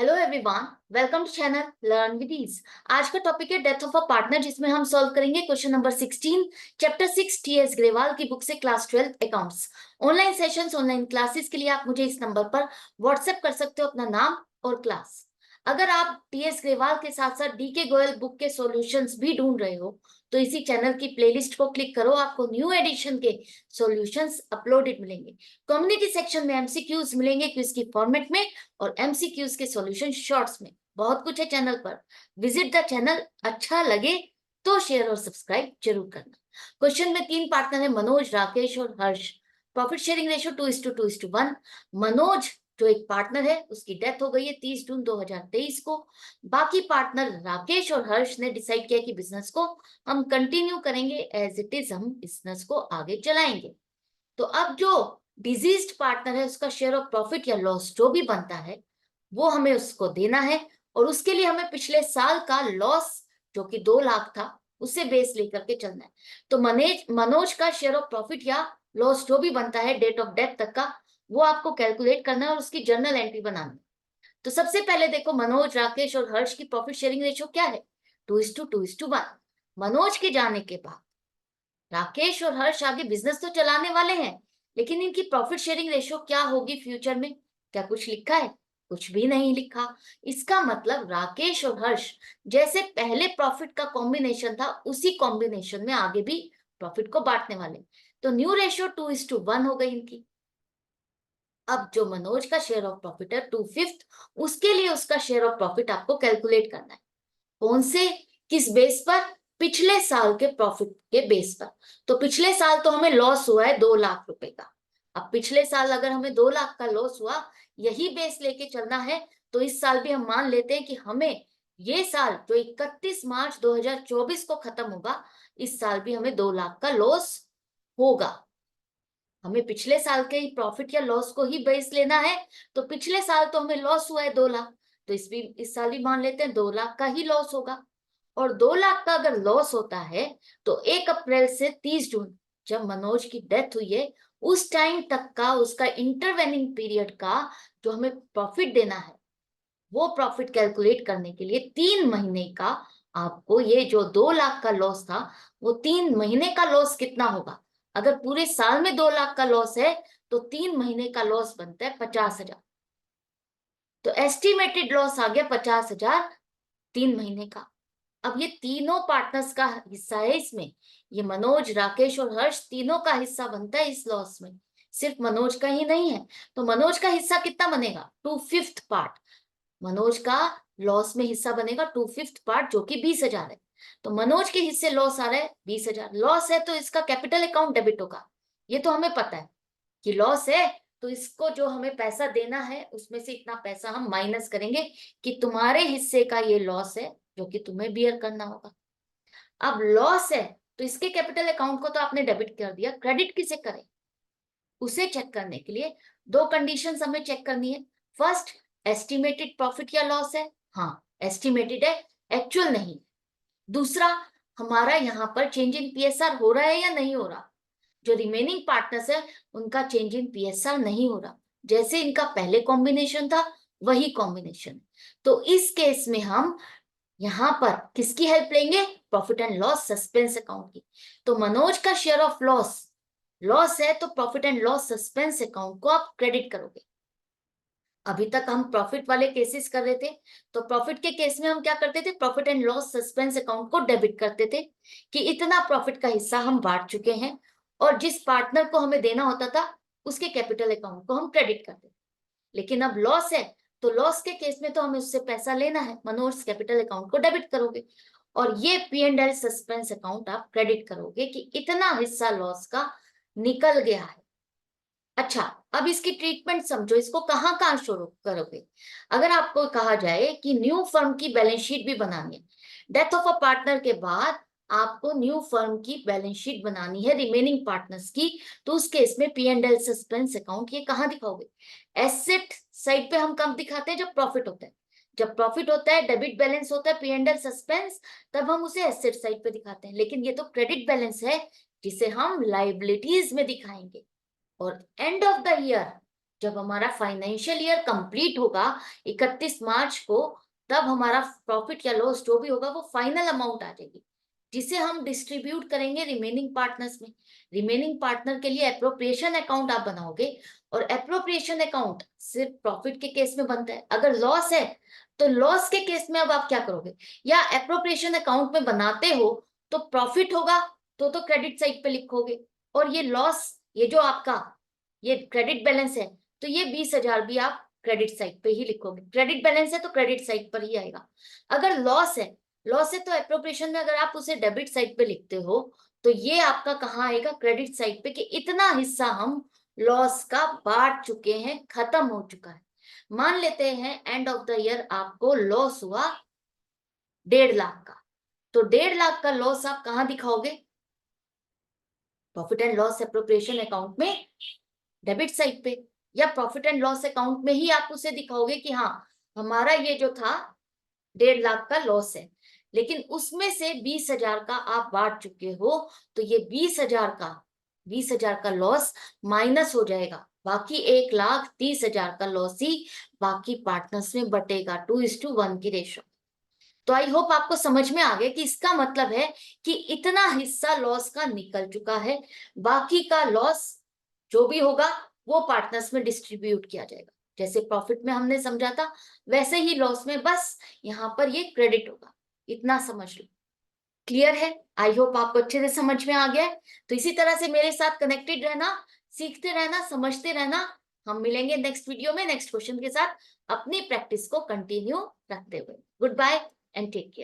Hello everyone, welcome to channel learn with ease. आज का topic है डेथ ऑफ अ पार्टनर, जिसमें हम सॉल्व करेंगे question number 16 chapter 6 TS Grewal की बुक से class 12 accounts. Online sessions, online classes के लिए आप मुझे इस नंबर पर व्हाट्सएप कर सकते हो अपना नाम और क्लास। अगर आप टीएस ग्रेवाल के साथ साथ डी के गोयल बुक के सॉल्यूशंस भी ढूंढ रहे हो तो इसी चैनल की प्लेलिस्ट को क्लिक करो, आपको न्यू एडिशन के सॉल्यूशंस अपलोडेड मिलेंगे। कम्युनिटी सेक्शन में एमसीक्यूज मिलेंगे क्विज की फॉर्मेट में और एमसीक्यूज के सॉल्यूशन शॉर्ट्स में। बहुत कुछ है चैनल पर, विजिट द चैनल। अच्छा लगे तो शेयर और सब्सक्राइब जरूर करना। क्वेश्चन में 3 पार्टनर है, मनोज, राकेश और Harsh. Profit sharing ratio 2:2:1। Manoj जो एक पार्टनर है उसकी डेथ हो गई है 30 जून 2023 को। बाकी पार्टनर राकेश और हर्ष ने डिसाइड किया कि बिजनेस को हम कंटिन्यू करेंगे एज इट इज, हम बिजनेस को आगे चलाएंगे। तो अब जो डिजीज्ड पार्टनर है उसका शेयर ऑफ प्रॉफिट या लॉस जो भी बनता है वो हमें उसको देना है, और उसके लिए हमें पिछले साल का लॉस जो कि 2 लाख था उसे बेस लेकर के चलना है। तो मनोज का शेयर ऑफ प्रॉफिट या लॉस जो भी बनता है डेट ऑफ डेथ तक का, वो आपको कैलकुलेट करना है और उसकी जर्नल एंट्री बनानी है। तो सबसे पहले देखो, मनोज, राकेश और हर्ष की प्रॉफिट शेयरिंग रेशियो क्या है? 2:2:1। मनोज के जाने के बाद राकेश और हर्ष आगे बिजनेस तो चलाने वाले हैं, लेकिन इनकी प्रॉफिट शेयरिंग रेशियो क्या होगी फ्यूचर में? क्या कुछ लिखा है? कुछ भी नहीं लिखा। इसका मतलब राकेश और हर्ष जैसे पहले प्रॉफिट का कॉम्बिनेशन था उसी कॉम्बिनेशन में आगे भी प्रॉफिट को बांटने वाले। तो न्यू रेशियो 2:1 हो गई इनकी। अब जो मनोज का शेयर ऑफ प्रॉफिट है 2/5, उसके लिए उसका शेयर ऑफ प्रॉफिट आपको कैलकुलेट करना है। कौन से, किस बेस पर? पिछले साल के प्रॉफिट के बेस पर। तो पिछले साल तो हमें लॉस हुआ है 2 लाख रुपए का। अब पिछले साल अगर हमें 2 लाख का लॉस हुआ, यही बेस लेके चलना है, तो इस साल भी हम मान लेते हैं कि हमें ये साल जो 31 मार्च 2024 को खत्म होगा, इस साल भी हमें 2 लाख का लॉस होगा। हमें पिछले साल के प्रॉफिट या लॉस को ही बेस लेना है। तो पिछले साल तो हमें लॉस हुआ है 2 लाख, तो इस साल भी मान लेते हैं 2 लाख का ही लॉस होगा। और 2 लाख का अगर लॉस होता है तो 1 अप्रैल से 30 जून जब मनोज की डेथ हुई है उस टाइम तक का उसका इंटरवेनिंग पीरियड का जो हमें प्रॉफिट देना है, वो प्रॉफिट कैलकुलेट करने के लिए 3 महीने का आपको, ये जो 2 लाख का लॉस था वो 3 महीने का लॉस कितना होगा? अगर पूरे साल में 2 लाख का लॉस है तो 3 महीने का लॉस बनता है 50,000। तो एस्टिमेटेड लॉस आ गया 50,000 3 महीने का। अब ये तीनों पार्टनर्स का हिस्सा है इसमें, ये मनोज, राकेश और हर्ष तीनों का हिस्सा बनता है इस लॉस में, सिर्फ मनोज का ही नहीं है। तो मनोज का हिस्सा कितना बनेगा? 2/5 पार्ट। मनोज का लॉस में हिस्सा बनेगा 2/5 पार्ट, जो कि 20,000 है। तो मनोज के हिस्से लॉस आ रहा है 20,000। लॉस है तो इसका कैपिटल अकाउंट डेबिट होगा, ये तो हमें पता है कि लॉस है। तो इसको जो हमें पैसा देना है उसमें से इतना पैसा हम माइनस करेंगे कि तुम्हारे हिस्से का ये लॉस है जो कि तुम्हें बियर करना होगा। अब लॉस है तो इसके कैपिटल अकाउंट को तो आपने डेबिट कर दिया, क्रेडिट किसे करें? उसे चेक करने के लिए 2 कंडीशंस हमें चेक करनी है। फर्स्ट, एस्टिमेटेड प्रॉफिट या लॉस है? हाँ, एस्टिमेटेड है, एक्चुअल नहीं। दूसरा, हमारा यहाँ पर चेंज इन पीएसआर हो रहा है या नहीं हो रहा? जो रिमेनिंग पार्टनर्स है उनका चेंज इन पीएसआर नहीं हो रहा, जैसे इनका पहले कॉम्बिनेशन था वही कॉम्बिनेशन। तो इस केस में हम यहां पर किसकी हेल्प लेंगे? Profit and loss suspense account की। तो मनोज का शेयर ऑफ लॉस, लॉस है तो profit and loss suspense account को आप क्रेडिट करोगे। अभी तक हम प्रॉफिट वाले केसेस कर रहे थे, तो प्रॉफिट के केस में हम क्या करते थे? Profit and loss suspense account को डेबिट करते थे कि इतना प्रॉफिट का हिस्सा हम बांट चुके हैं, और जिस पार्टनर को हमें देना होता था उसके कैपिटल अकाउंट को हम क्रेडिट करते थे। लेकिन अब लॉस है तो लॉस के केस में तो हमें उससे पैसा लेना है, मनोज कैपिटल अकाउंट को डेबिट करोगे और ये P and L suspense account आप क्रेडिट करोगे कि इतना हिस्सा लॉस का निकल गया है। अच्छा, अब इसकी ट्रीटमेंट समझो, इसको कहाँ कहाँ शुरू करोगे? अगर आपको कहा जाए कि न्यू फर्म की बैलेंस शीट भी बनानी है, डेथ ऑफ अ पार्टनर के बाद आपको न्यू फर्म की बैलेंस शीट बनानी है रिमेनिंग पार्टनर्स की, तो उस केस में P and L suspense account ये कहाँ दिखाओगे? एसेट साइड पे हम कब दिखाते हैं? जब प्रॉफिट होता है। जब प्रॉफिट होता है, डेबिट बैलेंस होता है, पी एंड एल सस्पेंस, तब हम उसे एसेट साइड पे दिखाते हैं। लेकिन ये तो क्रेडिट बैलेंस है जिसे हम लाइबिलिटीज में दिखाएंगे। और एंड ऑफ द ईयर जब हमारा फाइनेंशियल ईयर कंप्लीट होगा 31 मार्च को, तब हमारा प्रॉफिट या लॉस जो भी होगा वो फाइनल अमाउंट आ जाएगी, जिसे हम डिस्ट्रीब्यूट करेंगे रिमेनिंग पार्टनर्स में। रिमेनिंग पार्टनर के लिए एप्रोप्रिएशन अकाउंट आप बनाओगे, और एप्रोप्रिएशन अकाउंट सिर्फ प्रॉफिट के केस में बनता है। अगर लॉस है तो लॉस के केस में अब आप क्या करोगे, या एप्रोप्रिएशन अकाउंट में बनाते हो तो प्रॉफिट होगा तो क्रेडिट साइड पे लिखोगे, और ये लॉस, ये जो आपका ये क्रेडिट बैलेंस है, तो ये 20,000 भी आप क्रेडिट साइड पे ही लिखोगे। क्रेडिट बैलेंस है तो क्रेडिट साइड पर ही आएगा। अगर लॉस है तो एप्रोप्रिएशन में अगर आप उसे डेबिट साइड पे लिखते हो तो ये आपका कहाँ आएगा, क्रेडिट साइड पे, कि इतना हिस्सा हम लॉस का बांट चुके हैं, खत्म हो चुका है। मान लेते हैं एंड ऑफ द ईयर आपको लॉस हुआ 1.5 लाख का, तो 1.5 लाख का लॉस आप कहाँ दिखाओगे, profit and loss appropriation account में डेबिट साइड पे, या प्रॉफिट एंड लॉस अकाउंट में ही आप उसे दिखाओगे कि हाँ हमारा ये जो था 1.5 लाख का लॉस है, लेकिन उसमें से 20,000 का आप बांट चुके हो, तो ये 20,000 का लॉस माइनस हो जाएगा, बाकी 1,30,000 का लॉस ही बाकी पार्टनर्स में बटेगा, 2:1 की रेशो। तो आई होप आपको समझ में आ गया कि इसका मतलब है कि इतना हिस्सा लॉस का निकल चुका है, बाकी का लॉस जो भी होगा वो पार्टनर्स में डिस्ट्रीब्यूट किया जाएगा। जैसे प्रॉफिट में हमने समझा था, वैसे ही लॉस में बस यहाँ पर ये क्रेडिट होगा, इतना समझ लो। क्लियर है? आई होप आपको अच्छे से समझ में आ गया है। तो इसी तरह से मेरे साथ कनेक्टेड रहना, सीखते रहना, समझते रहना। हम मिलेंगे नेक्स्ट वीडियो में नेक्स्ट क्वेश्चन के साथ, अपनी प्रैक्टिस को कंटिन्यू रखते हुए। Good bye and take care.